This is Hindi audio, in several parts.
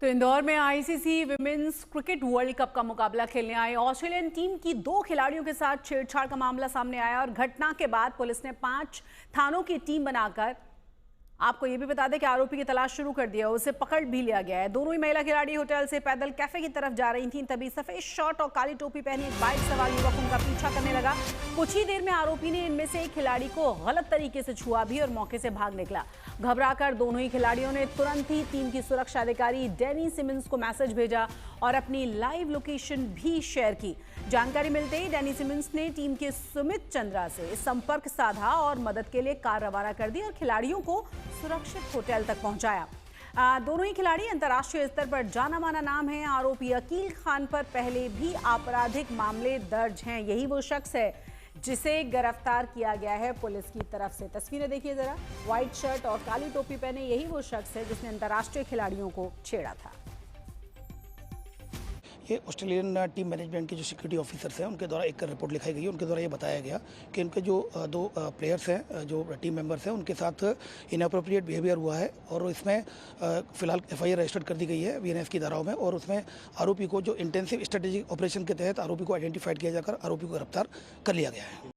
तो इंदौर में ICC women's cricket world cup का मुकाबला खेलने आए ऑस्ट्रेलियन टीम की 2 खिलाड़ियों के साथ छेड़छाड़ का मामला सामने आया और घटना के बाद पुलिस ने 5 थानों की टीम बनाकर आपको ये भी बता दें कि आरोपी की तलाश शुरू कर दिया, उसे पकड़ भी लिया गया है। दोनों ही महिला खिलाड़ी होटल से पैदल कैफे की तरफ जा रही थीं, तभी सफेद शर्ट और काली टोपी पहने एक बाइक सवार युवक उनका पीछा करने लगा। कुछ ही देर में आरोपी ने इनमें से एक खिलाड़ी को गलत तरीके से छुआ भी और मौके से भाग निकला। घबराकर दोनों ही खिलाड़ियों ने तुरंत ही टीम की सुरक्षा अधिकारी डैनी सिमंस को मैसेज भेजा और अपनी लाइव लोकेशन भी शेयर की। जानकारी मिलते ही डैनी सिमंस ने टीम के सुमित चंद्रा से संपर्क साधा और मदद के लिए कार रवाना कर दी और खिलाड़ियों को सुरक्षित होटल तक पहुंचाया। दोनों ही खिलाड़ी अंतर्राष्ट्रीय स्तर पर जाना माना नाम है। आरोपी अकील खान पर पहले भी आपराधिक मामले दर्ज हैं। यही वो शख्स है जिसे गिरफ्तार किया गया है पुलिस की तरफ से। तस्वीरें देखिए जरा, व्हाइट शर्ट और काली टोपी पहने यही वो शख्स है जिसने अंतर्राष्ट्रीय खिलाड़ियों को छेड़ा था। ये ऑस्ट्रेलियन टीम मैनेजमेंट के जो सिक्योरिटी ऑफिसर्स हैं उनके द्वारा एक रिपोर्ट लिखाई गई है। उनके द्वारा ये बताया गया कि उनके जो 2 प्लेयर्स हैं, जो टीम मेंबर्स हैं, उनके साथ इनअप्रोप्रिएट बिहेवियर हुआ है और इसमें फिलहाल एफआईआर रजिस्टर्ड कर दी गई है बीएनएस की धाराओं में। और उसमें आरोपी को जो इंटेंसिव स्ट्रेटेजिक ऑपरेशन के तहत आरोपी को आइडेंटिफाइड किया जाकर आरोपी को गिरफ्तार कर लिया गया है।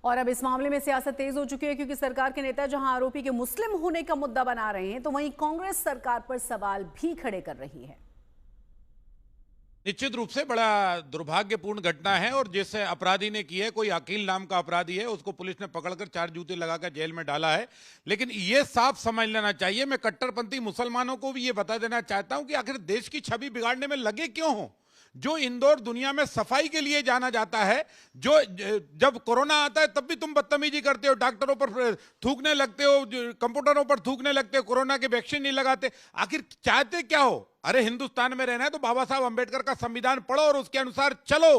और अब इस मामले में सियासत तेज हो चुकी है, क्योंकि सरकार के नेता जहां आरोपी के मुस्लिम होने का मुद्दा बना रहे हैं, तो वहीं कांग्रेस सरकार पर सवाल भी खड़े कर रही है। निश्चित रूप से बड़ा दुर्भाग्यपूर्ण घटना है और जिस अपराधी ने की है, कोई अकील नाम का अपराधी है, उसको पुलिस ने पकड़कर 4 जूते लगाकर जेल में डाला है। लेकिन ये साफ समझ लेना चाहिए, मैं कट्टरपंथी मुसलमानों को भी ये बता देना चाहता हूं कि आखिर देश की छवि बिगाड़ने में लगे क्यों हो। जो इंदौर दुनिया में सफाई के लिए जाना जाता है, जो जब कोरोना आता है तब भी तुम बदतमीजी करते हो, डॉक्टरों पर थूकने लगते हो, कंप्यूटरों पर थूकने लगते हो, कोरोना के वैक्सीन नहीं लगाते। आखिर चाहते क्या हो? अरे हिंदुस्तान में रहना है तो बाबा साहब अंबेडकर का संविधान पढ़ो और उसके अनुसार चलो।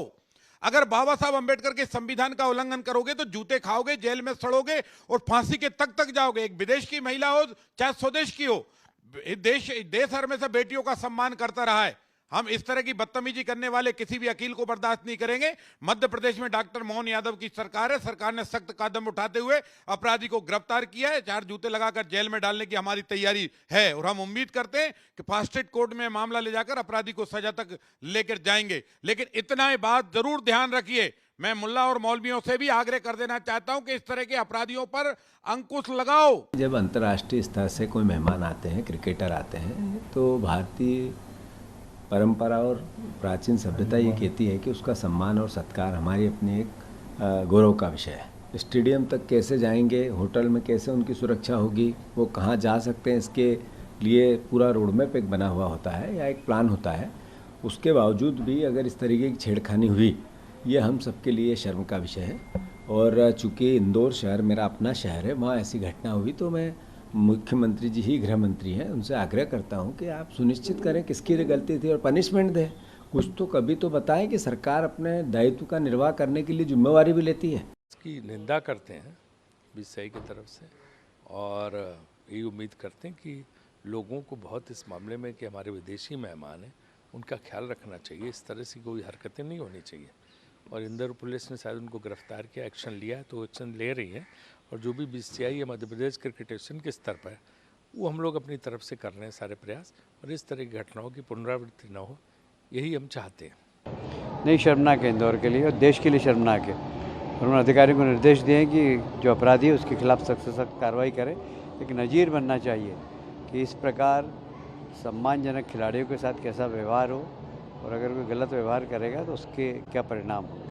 अगर बाबा साहब अंबेडकर के संविधान का उल्लंघन करोगे तो जूते खाओगे, जेल में सड़ोगे और फांसी के तक जाओगे। एक विदेश की महिला हो चाहे स्वदेश की हो, देश भर में से बेटियों का सम्मान करता रहा है। हम इस तरह की बदतमीजी करने वाले किसी भी अकील को बर्दाश्त नहीं करेंगे। मध्य प्रदेश में डॉक्टर मोहन यादव की सरकार है, सरकार ने सख्त कदम उठाते हुए अपराधी को गिरफ्तार किया है। 4 जूते लगाकर जेल में डालने की हमारी तैयारी है और हम उम्मीद करते हैं कि फास्ट ट्रैक कोर्ट में मामला ले जाकर अपराधी को सजा तक लेकर जाएंगे। लेकिन इतना ही बात जरूर ध्यान रखिए, मैं मुल्ला और मौलवियों से भी आग्रह कर देना चाहता हूं कि इस तरह के अपराधियों पर अंकुश लगाओ। जब अंतर्राष्ट्रीय स्तर से कोई मेहमान आते हैं, क्रिकेटर आते हैं, तो भारतीय परंपरा और प्राचीन सभ्यता ये कहती है कि उसका सम्मान और सत्कार हमारी अपनी एक गौरव का विषय है। स्टेडियम तक कैसे जाएंगे, होटल में कैसे उनकी सुरक्षा होगी, वो कहाँ जा सकते हैं, इसके लिए पूरा रोड मैप एक बना हुआ होता है या एक प्लान होता है। उसके बावजूद भी अगर इस तरीके की छेड़खानी हुई, ये हम सबके लिए शर्म का विषय है। और चूँकि इंदौर शहर मेरा अपना शहर है, वहाँ ऐसी घटना हुई तो मैं मुख्यमंत्री जी ही गृह मंत्री हैं, उनसे आग्रह करता हूं कि आप सुनिश्चित करें किसकी गलती थी और पनिशमेंट दें। कुछ तो कभी तो बताएं कि सरकार अपने दायित्व का निर्वाह करने के लिए जिम्मेवारी भी लेती है। इसकी निंदा करते हैं बीसीसीआई की तरफ से और ये उम्मीद करते हैं कि लोगों को बहुत इस मामले में कि हमारे विदेशी मेहमान हैं उनका ख्याल रखना चाहिए। इस तरह से कोई हरकतें नहीं होनी चाहिए और इंदौर पुलिस ने शायद उनको गिरफ्तार किया, एक्शन लिया है तो एक्शन ले रही है। और जो भी बीसीसीआई है मध्य प्रदेश क्रिकेट एसोसिएशन के स्तर पर, वो हम लोग अपनी तरफ से कर रहे हैं सारे प्रयास और इस तरह की घटनाओं की पुनरावृत्ति न हो, यही हम चाहते हैं। नहीं, शर्मनाक है इंदौर के लिए और देश के लिए शर्मनाक है। और उन्होंने अधिकारियों को निर्देश दिए हैं कि जो अपराधी है उसके खिलाफ सख्त से सख्त कार्रवाई करें। एक नज़ीर बनना चाहिए कि इस प्रकार सम्मानजनक खिलाड़ियों के साथ कैसा व्यवहार हो और अगर कोई गलत व्यवहार करेगा तो उसके क्या परिणाम हो।